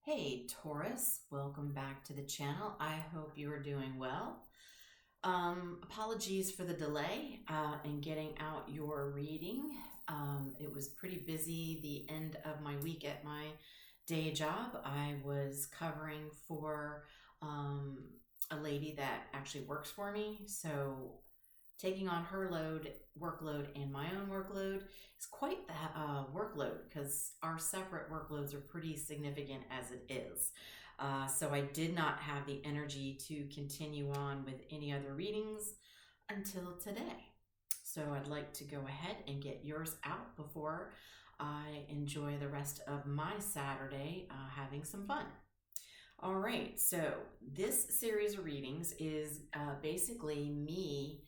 Hey Taurus, welcome back to the channel. I hope you are doing well. Apologies for the delay in getting out your reading. It was pretty busy the end of my week at my day job. I was covering for a lady that actually works for me, so taking on her workload and my own workload is quite the workload because our separate workloads are pretty significant as it is. So I did not have the energy to continue on with any other readings until today. So I'd like to go ahead and get yours out before I enjoy the rest of my Saturday having some fun. All right, so this series of readings is basically me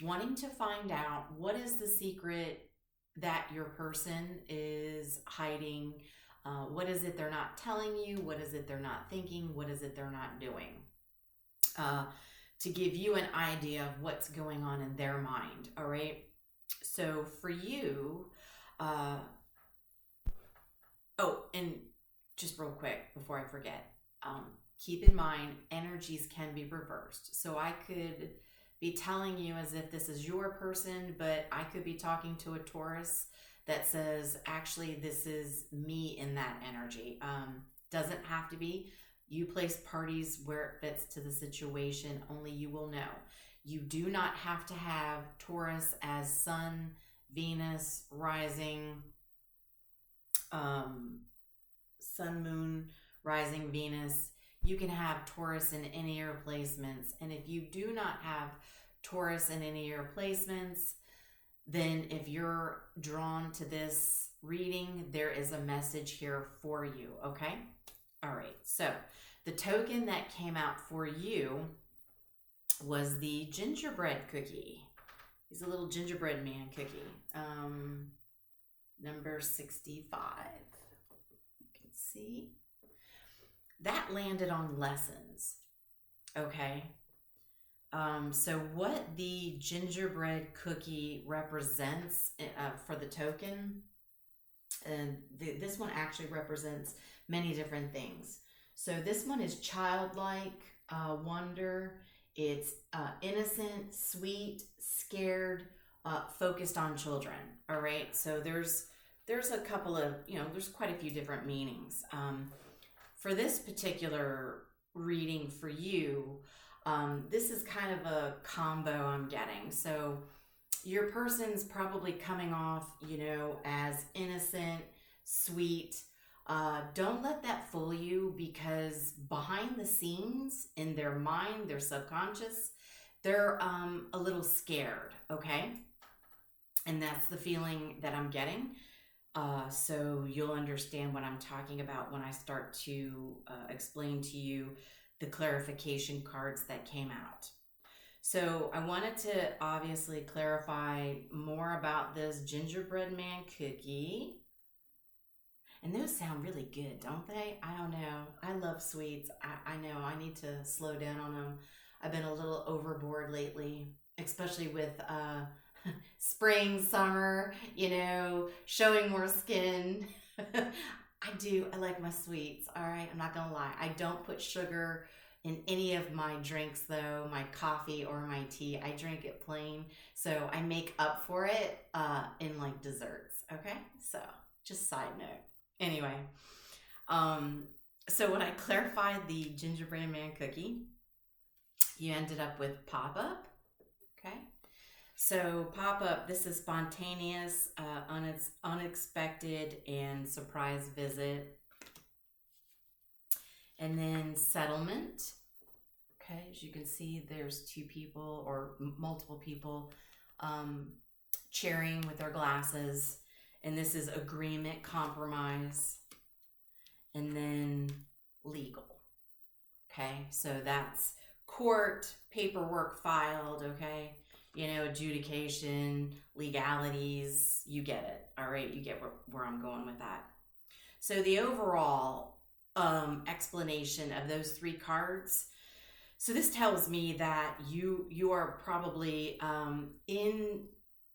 wanting to find out what is the secret that your person is hiding. What is it they're not telling you? What is it they're not thinking? What is it they're not doing? To give you an idea of what's going on in their mind, all right? So for you, and just real quick before I forget, keep in mind energies can be reversed. So I could be telling you as if this is your person, but I could be talking to a Taurus that says, actually, this is me in that energy. Doesn't have to be. You place parties where it fits to the situation. Only you will know. You do not have to have Taurus as Sun, Venus, rising, Sun, Moon, rising, Venus. You can have Taurus in any of your placements. And if you do not have Taurus in any of your placements, then if you're drawn to this reading, there is a message here for you, okay? All right, so the token that came out for you was the gingerbread cookie. He's a little gingerbread man cookie. Number 65. You can see. That landed on lessons, okay? So what the gingerbread cookie represents for the token, and this one actually represents many different things. So this one is childlike wonder. It's innocent, sweet, scared, focused on children. All right. So there's a couple of, there's quite a few different meanings. For this particular reading for you, this is kind of a combo I'm getting. So your person's probably coming off, as innocent, sweet. Don't let that fool you, because behind the scenes in their mind, their subconscious, they're a little scared, okay? And that's the feeling that I'm getting. So you'll understand what I'm talking about when I start to explain to you the clarification cards that came out. So I wanted to obviously clarify more about this gingerbread man cookie. And those sound really good, don't they? I don't know. I love sweets. I know I need to slow down on them. I've been a little overboard lately, especially with spring, summer, showing more skin. I like my sweets, all right? I'm not gonna lie. I don't put sugar in any of my drinks though, my coffee or my tea. I drink it plain. So I make up for it in like desserts, okay? So just side note. Anyway, so when I clarified the gingerbread man cookie, you ended up with pop-up, okay? So pop-up, this is spontaneous, unexpected, and surprise visit. And then settlement, okay? As you can see, there's two people or multiple people cheering with their glasses. And this is agreement, compromise, and then legal, okay? So that's court, paperwork filed, okay? Adjudication, legalities, you get it, all right? You get where I'm going with that. So the overall explanation of those three cards, so this tells me that you are probably in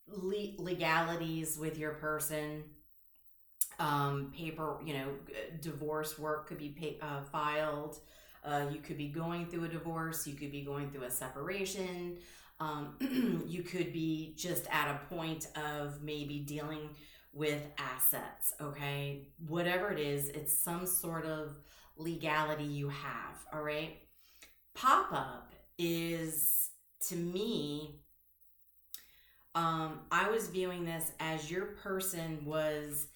legalities with your person. paper, divorce work could be filed. You could be going through a divorce. You could be going through a separation. You could be just at a point of maybe dealing with assets, okay? Whatever it is, it's some sort of legality you have, all right? Pop-up is, to me, I was viewing this as your person was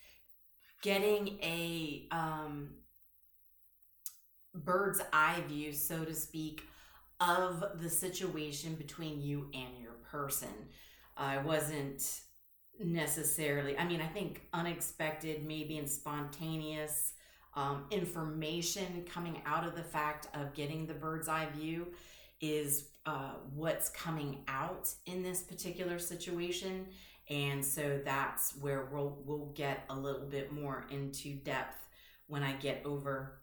getting a bird's eye view, so to speak, of the situation between you and your person. I wasn't necessarily, I think unexpected, maybe, and spontaneous information coming out of the fact of getting the bird's eye view is what's coming out in this particular situation. And so that's where we'll get a little bit more into depth when I get over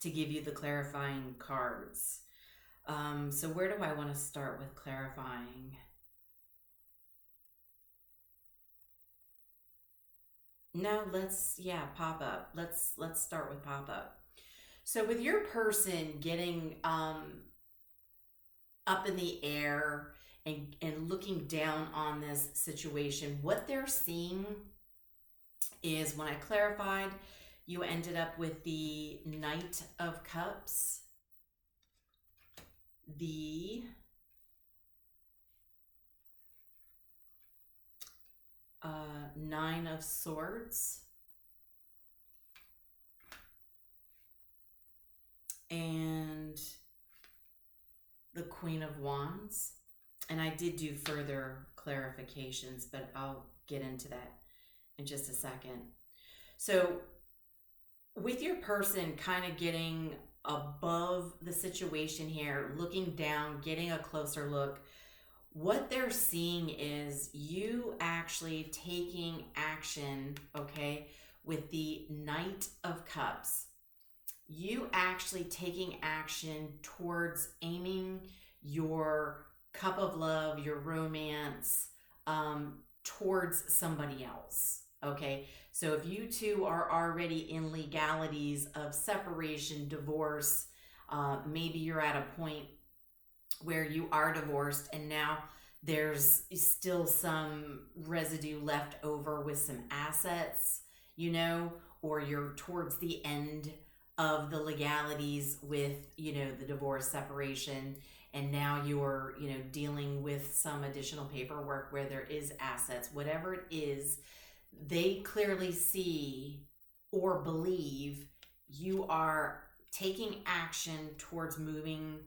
to give you the clarifying cards. So where do I want to start with clarifying? No, pop up. Let's start with pop up. So with your person getting up in the air and looking down on this situation, what they're seeing is, when I clarified, you ended up with the Knight of Cups, the Nine of Swords, and the Queen of Wands. And I did do further clarifications, but I'll get into that in just a second. So with your person kind of getting above the situation here, looking down, getting a closer look, what they're seeing is you actually taking action, okay, with the Knight of Cups. You actually taking action towards aiming your cup of love, your romance, towards somebody else, okay? So if you two are already in legalities of separation, divorce, maybe you're at a point where you are divorced and now there's still some residue left over with some assets, or you're towards the end of the legalities with, the divorce, separation, and now you're, dealing with some additional paperwork where there is assets, whatever it is, they clearly see or believe you are taking action towards moving,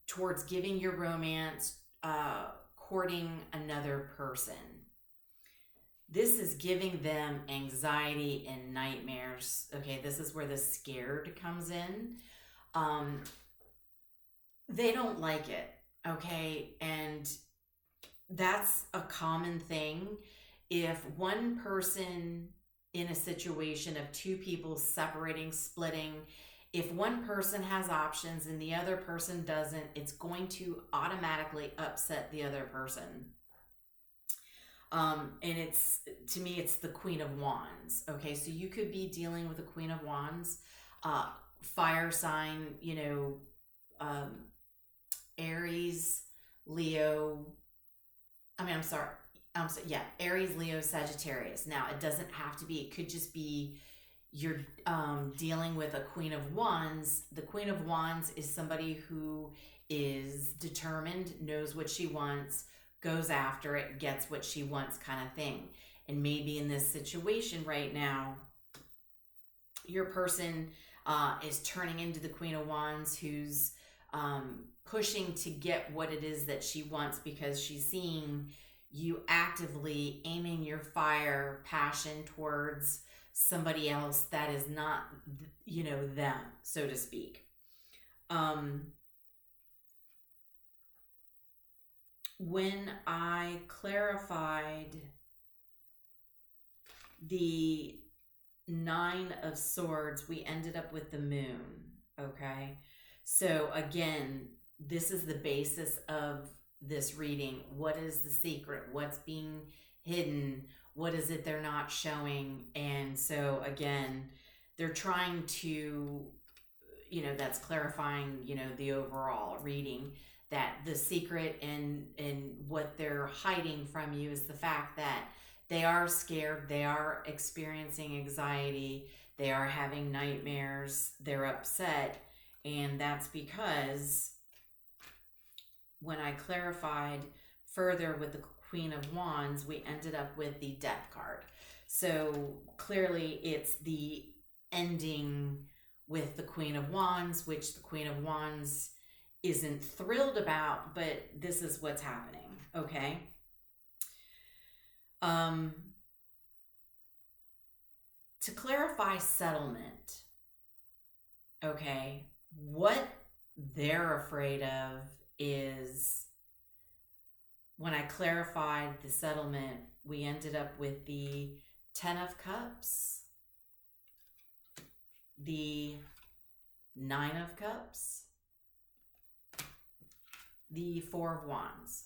towards giving your romance, courting another person. This is giving them anxiety and nightmares. Okay, this is where the scared comes in. They don't like it, okay? And that's a common thing. If one person in a situation of two people separating, splitting, if one person has options and the other person doesn't, it's going to automatically upset the other person. And to me, it's the Queen of Wands. Okay, so you could be dealing with the Queen of Wands, fire sign, Aries, Leo. Aries, Leo, Sagittarius. Now, it doesn't have to be, it could just be you're dealing with a Queen of Wands. The Queen of Wands is somebody who is determined, knows what she wants, goes after it, gets what she wants, kind of thing. And maybe in this situation right now, your person is turning into the Queen of Wands, who's pushing to get what it is that she wants, because she's seeing you actively aiming your fire, passion towards somebody else that is not, them, so to speak. When I clarified the Nine of Swords, we ended up with the Moon, okay? So again, this is the basis of this reading. What is the secret? What's being hidden? What is it they're not showing? And so again, they're trying to, that's clarifying, the overall reading, that the secret and what they're hiding from you is the fact that they are scared, they are experiencing anxiety, they are having nightmares, they're upset, and that's because when I clarified further with the Queen of Wands, we ended up with the Death card. So clearly it's the ending with the Queen of Wands, which the Queen of Wands isn't thrilled about, but this is what's happening, okay? To clarify settlement, okay, what they're afraid of is, when I clarified the settlement, we ended up with the 10 of Cups, the 9 of Cups, the 4 of Wands.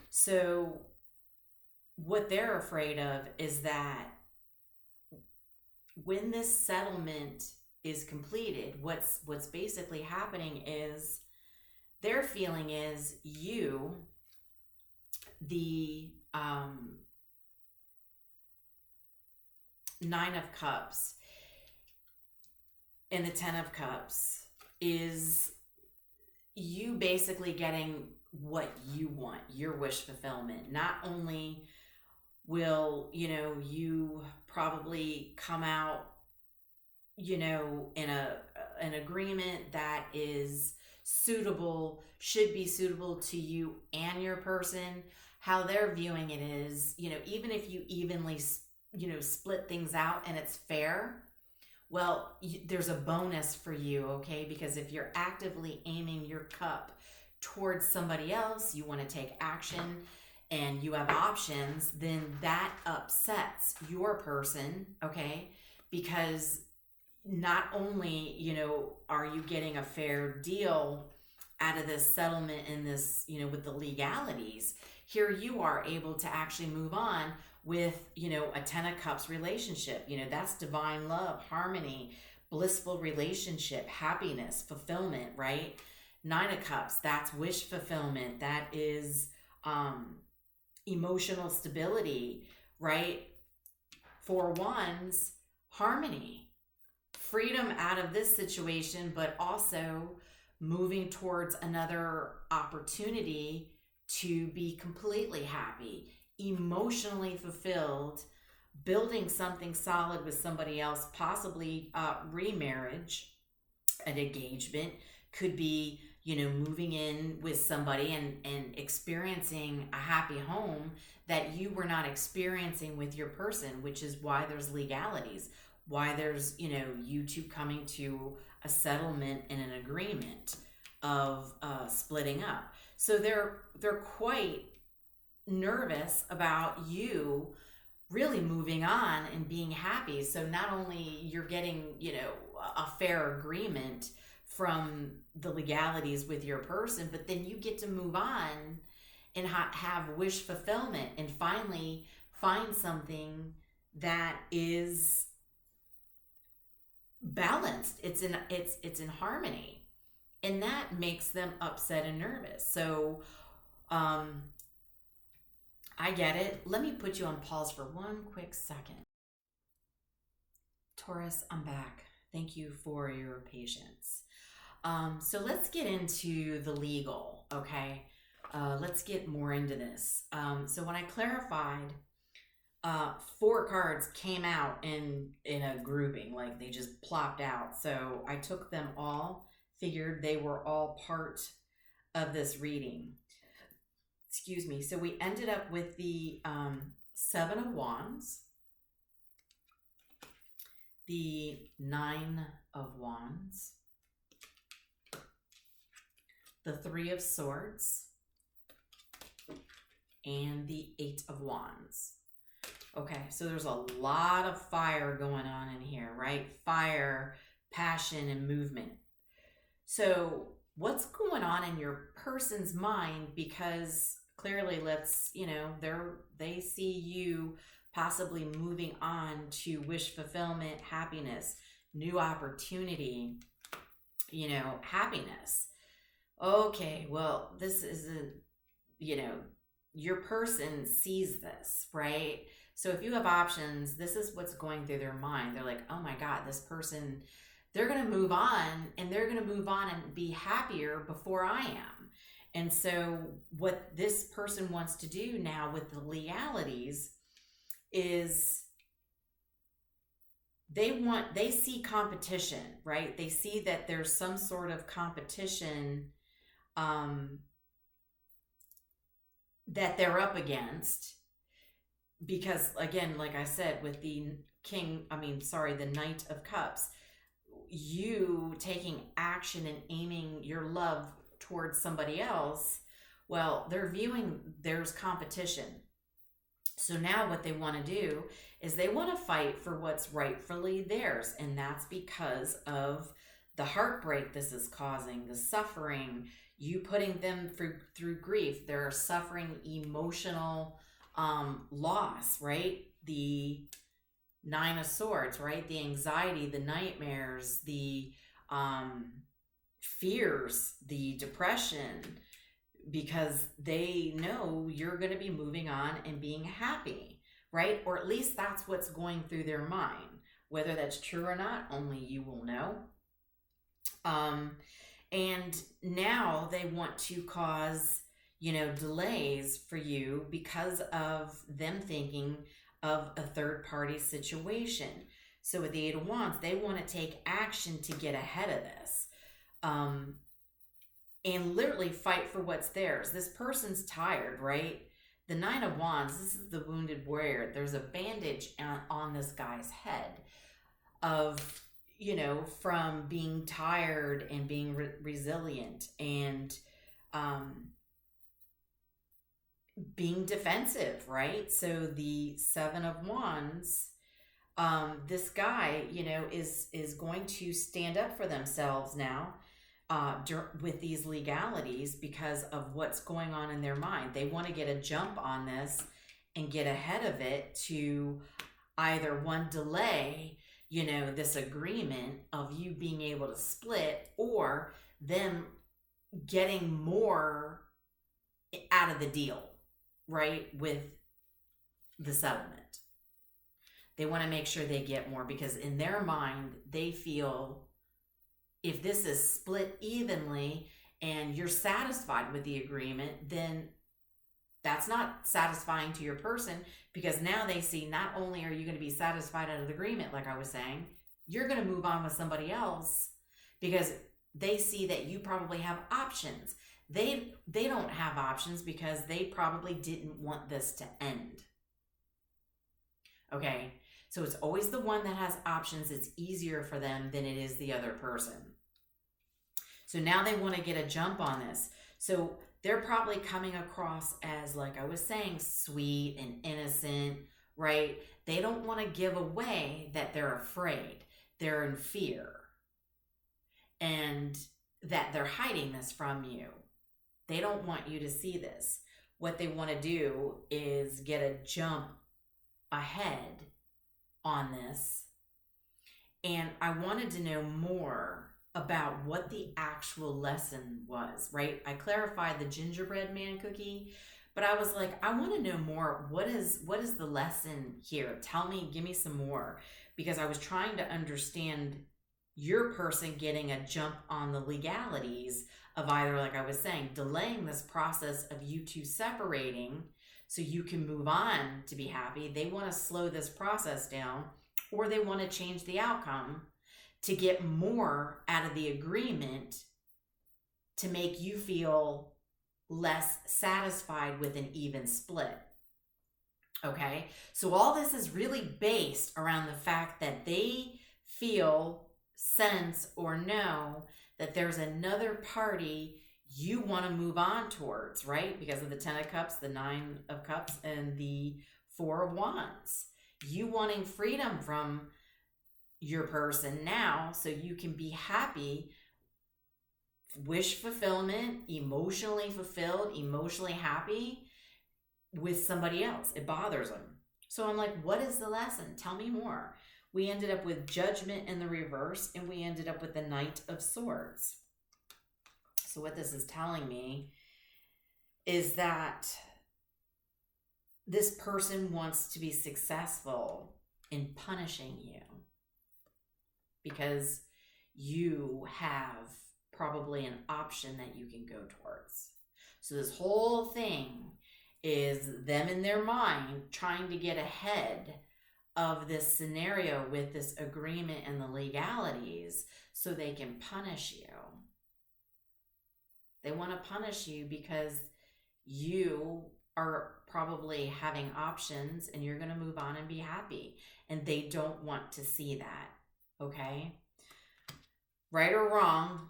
So what they're afraid of is that when this settlement is completed, what's basically happening is their feeling is you, the 9 of Cups and the 10 of Cups, is you basically getting what you want, your wish fulfillment. Not only will, you probably come out, in an agreement that is suitable, should be suitable to you and your person. How they're viewing it is, even if you evenly, split things out and it's fair, well, there's a bonus for you, okay? Because if you're actively aiming your cup towards somebody else, you want to take action and you have options, then that upsets your person, okay? Because not only, are you getting a fair deal out of this settlement and this, with the legalities, here you are able to actually move on with, a 10 of Cups relationship. That's divine love, harmony, blissful relationship, happiness, fulfillment, right? 9 of Cups, that's wish fulfillment. That is emotional stability, right? 4 Wands, harmony, freedom out of this situation, but also moving towards another opportunity to be completely happy, emotionally fulfilled, building something solid with somebody else, possibly remarriage, an engagement, could be, moving in with somebody and experiencing a happy home that you were not experiencing with your person, which is why there's legalities, why there's, you two coming to a settlement and an agreement of splitting up. So they're quite nervous about you really moving on and being happy. So not only you're getting, a fair agreement from the legalities with your person, but then you get to move on and have wish fulfillment and finally find something that is balanced. It's in harmony, and that makes them upset and nervous. So I get it. Let me put you on pause for one quick second. Taurus, I'm back. Thank you for your patience. So let's get into the legal, okay? Let's get more into this. So when I clarified, 4 cards came out in a grouping, like they just plopped out. So I took them all, figured they were all part of this reading. Excuse me. So we ended up with the 7 of Wands, the 9 of Wands, the 3 of Swords, and the 8 of Wands. Okay, so there's a lot of fire going on in here, right? Fire, passion, and movement. So what's going on in your person's mind? Because clearly they see you possibly moving on to wish fulfillment, happiness, new opportunity, happiness. Okay, well, this isn't, your person sees this, right? So if you have options, this is what's going through their mind. They're like, oh my God, this person, they're going to move on, and they're going to move on and be happier before I am. And so what this person wants to do now with the legalities is they see competition, right? They see that there's some sort of competition that they're up against, because again, like I said, with the the Knight of Cups, you taking action and aiming your love towards somebody else, well, they're viewing there's competition. So now what they want to do is they want to fight for what's rightfully theirs. And that's because of the heartbreak this is causing, the suffering, you putting them through grief. They're suffering emotional loss, right? The Nine of Swords, right? The anxiety, the nightmares, the fears, the depression, because they know you're going to be moving on and being happy, right? Or at least that's what's going through their mind. Whether that's true or not, only you will know. And now they want to cause, delays for you because of them thinking of a third party situation. So with the Eight of Wands, they want to take action to get ahead of this. And literally fight for what's theirs. This person's tired, right? The Nine of Wands, this is the wounded warrior. There's a bandage on this guy's head of, from being tired and being resilient and being defensive, right? So the Seven of Wands, this guy, is going to stand up for themselves now with these legalities because of what's going on in their mind. They want to get a jump on this and get ahead of it to either one, delay, this agreement of you being able to split, or them getting more out of the deal, right? With the settlement. They want to make sure they get more because in their mind, they feel if this is split evenly and you're satisfied with the agreement, then that's not satisfying to your person, because now they see not only are you going to be satisfied out of the agreement, like I was saying, you're going to move on with somebody else because they see that you probably have options. They don't have options because they probably didn't want this to end. Okay, so it's always the one that has options. It's easier for them than it is the other person. So now they want to get a jump on this. So they're probably coming across as, like I was saying, sweet and innocent, right? They don't want to give away that they're afraid. They're in fear. And that they're hiding this from you. They don't want you to see this. What they want to do is get a jump ahead on this. And I wanted to know more about what the actual lesson was, right? I clarified the gingerbread man cookie, but I was like, I want to know more. What is the lesson here? Tell me, give me some more, because I was trying to understand your person getting a jump on the legalities of either, like I was saying, delaying this process of you two separating so you can move on to be happy. They want to slow this process down, or they want to change the outcome to get more out of the agreement to make you feel less satisfied with an even split. Okay? So all this is really based around the fact that they feel, sense, or know that there's another party you want to move on towards, right? Because of the Ten of Cups, the Nine of Cups, and the Four of Wands. You wanting freedom from your person now so you can be happy, wish fulfillment, emotionally fulfilled, emotionally happy, with somebody else. It bothers them. So I'm like, what is the lesson? Tell me more. We ended up with Judgment in the reverse, and we ended up with the Knight of Swords. So what this is telling me is that this person wants to be successful in punishing you because you have probably an option that you can go towards. So this whole thing is them in their mind trying to get ahead of this scenario with this agreement and the legalities so they can punish you. They want to punish you because you are probably having options and you're going to move on and be happy. And they don't want to see that. Okay? Right or wrong,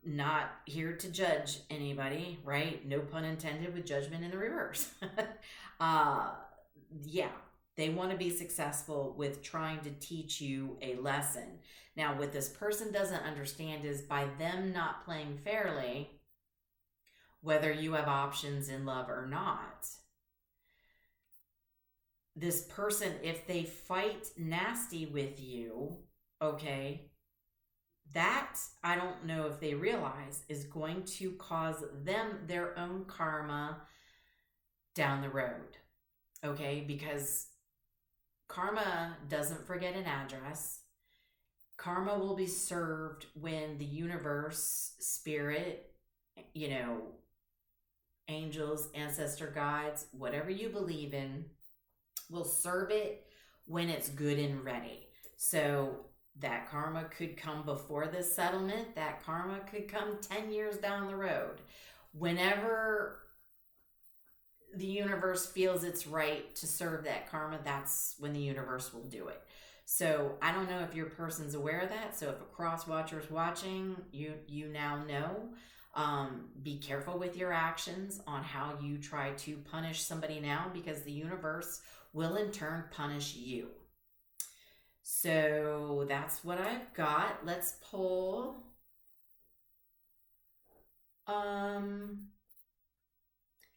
not here to judge anybody, right? No pun intended with Judgment in the reverse. Yeah, they want to be successful with trying to teach you a lesson. Now, what this person doesn't understand is by them not playing fairly, whether you have options in love or not, this person, if they fight nasty with you, okay, that, I don't know if they realize, is going to cause them their own karma down the road, okay? Because karma doesn't forget an address. Karma will be served when the universe, spirit, you know, angels, ancestor guides, whatever you believe in, will serve it when it's good and ready. So that karma could come before this settlement. That karma could come 10 years down the road. Whenever the universe feels it's right to serve that karma, that's when the universe will do it. So I don't know if your person's aware of that. So if a cross watcher is watching, you now know. Be careful with your actions on how you try to punish somebody now, because the universe will in turn punish you. So that's what I've got. Let's pull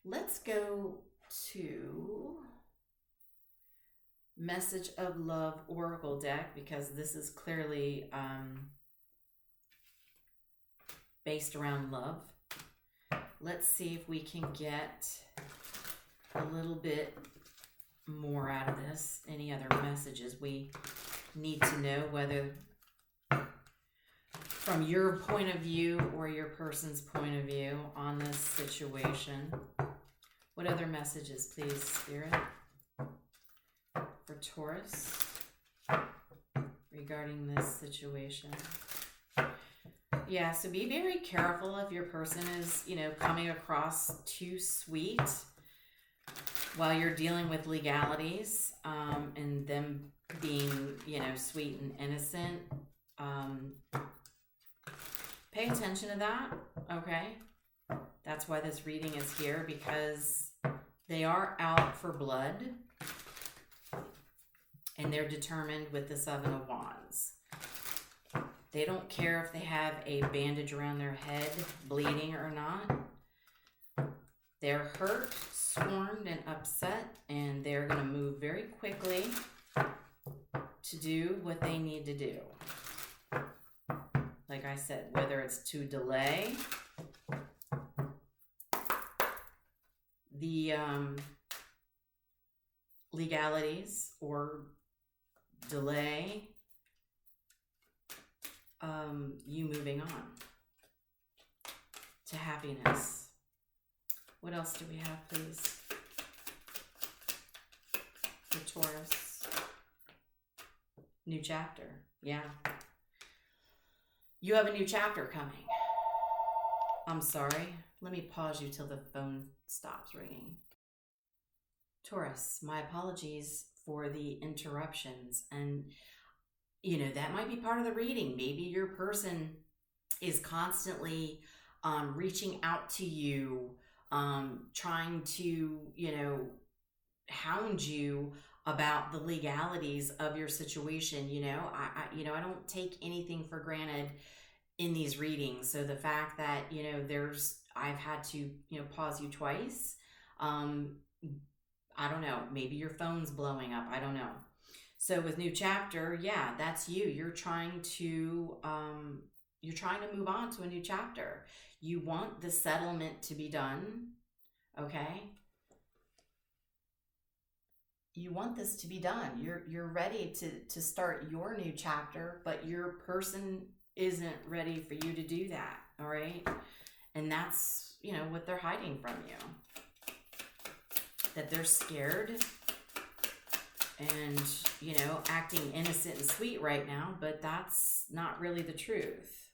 let's go to Message of Love Oracle deck, because this is clearly based around love. Let's see if we can get a little bit more out of this. Any other messages we need to know, whether from your point of view or your person's point of view on this situation. What other messages, please, Spirit, for Taurus regarding this situation? Yeah, so be very careful if your person is, you know, coming across too sweet while you're dealing with legalities, and them being, you know, sweet and innocent. Pay attention to that, okay? That's why this reading is here, because they are out for blood and they're determined with the Seven of Wands. They don't care if they have a bandage around their head, bleeding or not. They're hurt, scorned, and upset, and they're going to move very quickly to do what they need to do. Like I said, whether it's to delay the legalities or delay you moving on to happiness. What else do we have, please, for Taurus? New chapter. Yeah. You have a new chapter coming. I'm sorry. Let me pause you till the phone stops ringing. Taurus, my apologies for the interruptions. And, you know, that might be part of the reading. Maybe your person is constantly reaching out to you, trying to, you know, hound you about the legalities of your situation. You know, I don't take anything for granted in these readings. So the fact that, you know, I've had to, you know, pause you twice, I don't know, maybe your phone's blowing up. I don't know. So with new chapter, yeah, that's you. You're trying to move on to a new chapter. You want the settlement to be done, okay? You want this to be done. You're ready to start your new chapter, but your person isn't ready for you to do that, all right? And that's, what they're hiding from you. That they're scared and, acting innocent and sweet right now, but that's not really the truth.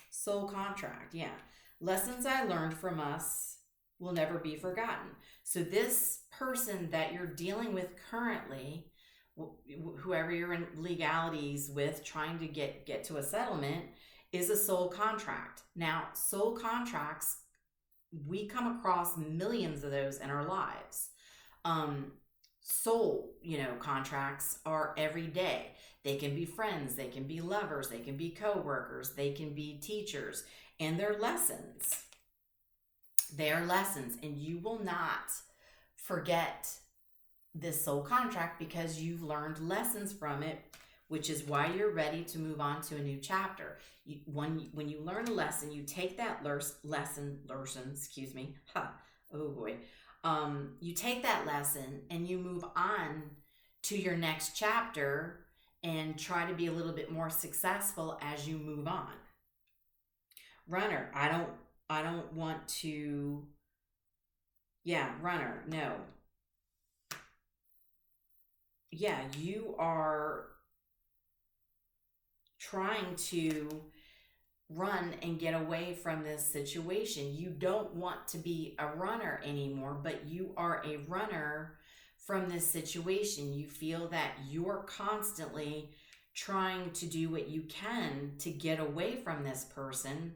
Soul contract, yeah. Lessons I learned from us will never be forgotten. So this person that you're dealing with currently, whoever you're in legalities with, trying to get to a settlement, is a soul contract. Now, soul contracts, we come across millions of those in our lives. Soul, contracts are every day. They can be friends, they can be lovers, they can be co-workers, they can be teachers, and they're lessons. They are lessons, and you will not forget this soul contract because you've learned lessons from it, which is why you're ready to move on to a new chapter. When you learn a lesson, you take that lesson, oh boy. You take that lesson and you move on to your next chapter and try to be a little bit more successful as you move on. Runner, I don't want to, runner, no. Yeah, you are trying to run and get away from this situation. You don't want to be a runner anymore, but you are a runner from this situation. You feel that you're constantly trying to do what you can to get away from this person,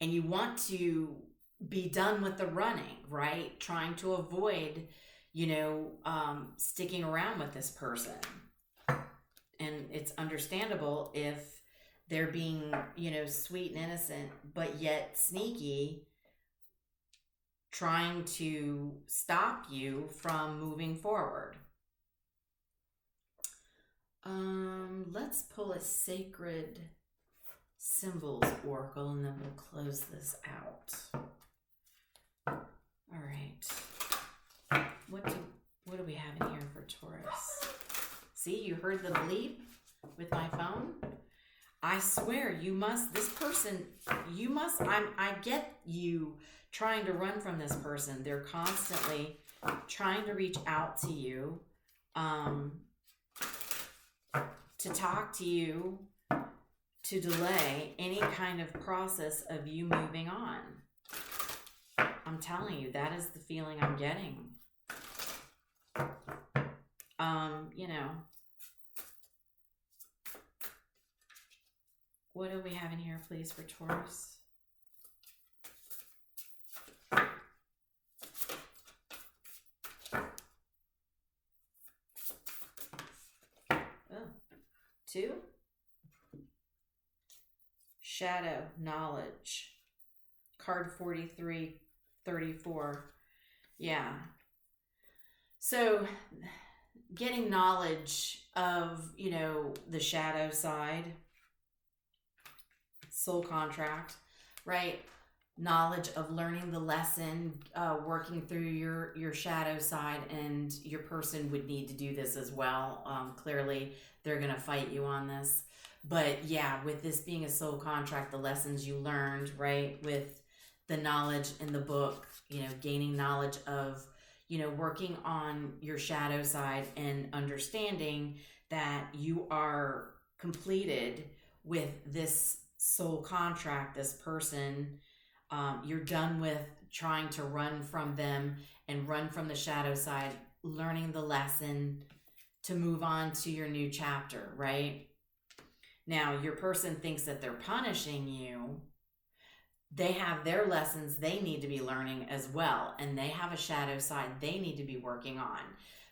and you want to be done with the running, right? Trying to avoid, sticking around with this person. And it's understandable if they're being, sweet and innocent, but yet sneaky, trying to stop you from moving forward. Let's pull a sacred symbols oracle and then we'll close this out. All right. What do we have in here for Taurus? See, you heard the bleep with my phone? I swear, I get you trying to run from this person. They're constantly trying to reach out to you, to talk to you, to delay any kind of process of you moving on. I'm telling you, that is the feeling I'm getting. What do we have in here, please, for Taurus? Oh, 2. Shadow, knowledge. Card 43, 34. Yeah. So getting knowledge of, the shadow side, soul contract, right? Knowledge of learning the lesson, working through your shadow side, and your person would need to do this as well. Clearly, they're going to fight you on this. But yeah, with this being a soul contract, the lessons you learned, right? With the knowledge in the book, gaining knowledge of, working on your shadow side and understanding that you are completed with this soul contract, this person. You're done with trying to run from them and run from the shadow side, learning the lesson to move on to your new chapter, right? Now, your person thinks that they're punishing you. They have their lessons they need to be learning as well, and they have a shadow side they need to be working on.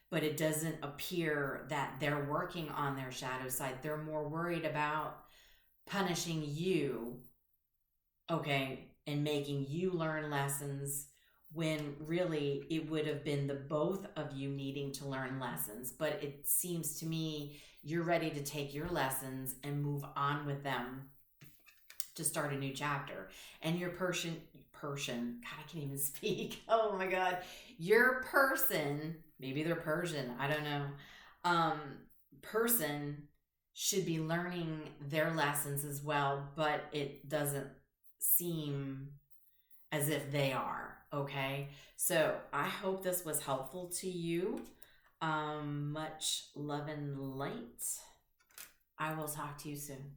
But it doesn't appear that they're working on their shadow side. They're more worried about punishing you, okay, and making you learn lessons when really it would have been the both of you needing to learn lessons. But it seems to me you're ready to take your lessons and move on with them to start a new chapter. And your Persian, God, I can't even speak. Oh my God. Your person, maybe they're Persian, I don't know. Person should be learning their lessons as well, but it doesn't seem as if they are. Okay. So I hope this was helpful to you. Much love and light. I will talk to you soon.